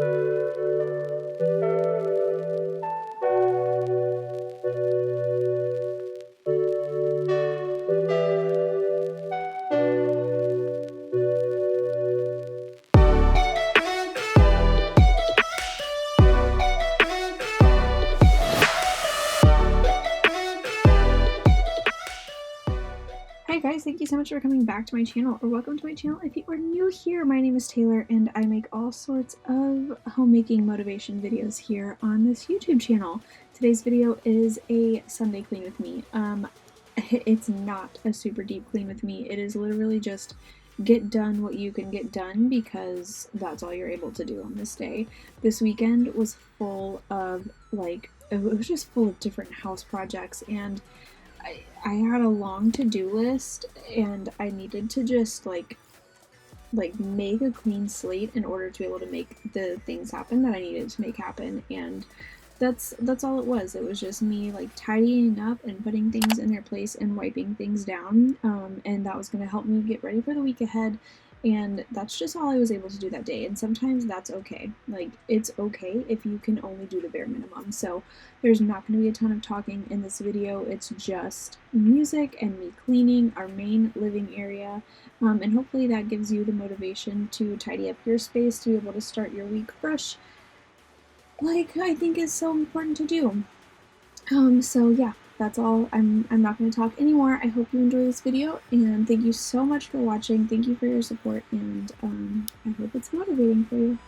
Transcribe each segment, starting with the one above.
Hi guys, thank you so much for coming back to my channel, or welcome to my channel. If you are new here, my name is Taylor and I make all sorts of homemaking motivation videos here on this YouTube channel. Today's video is a Sunday clean with me. It's not a super deep clean with me. It is literally just get done what you can get done because that's all you're able to do on this day. This weekend was full of it was just full of different house projects, and I had a long to-do list and I needed to just like make a clean slate in order to be able to make the things happen that I needed to make happen. And that's all it was. It was just me like tidying up and putting things in their place and wiping things down, and that was going to help me get ready for the week ahead. And that's just all I was able to do that day. And sometimes that's okay. Like, it's okay if you can only do the bare minimum. So there's not going to be a ton of talking in this video. It's just music and me cleaning our main living area. And hopefully that gives you the motivation to tidy up your space to be able to start your week fresh, like I think is so important to do. So yeah, that's all. I'm not going to talk anymore. I hope you enjoy this video, and thank you so much for watching. Thank you for your support, and I hope it's motivating for you.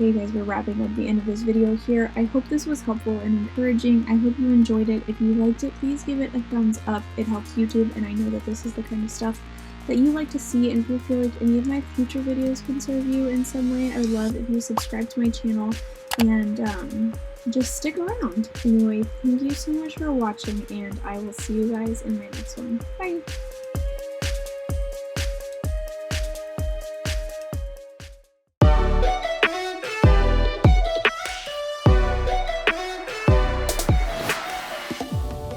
Okay guys, we're wrapping up the end of this video here. I hope this was helpful and encouraging. I hope you enjoyed it. If you liked it, please give it a thumbs up. It helps YouTube, and I know that this is the kind of stuff that you like to see. And if you feel like any of my future videos can serve you in some way, I would love if you subscribe to my channel and just stick around. Anyway, thank you so much for watching, and I will see you guys in my next one. Bye!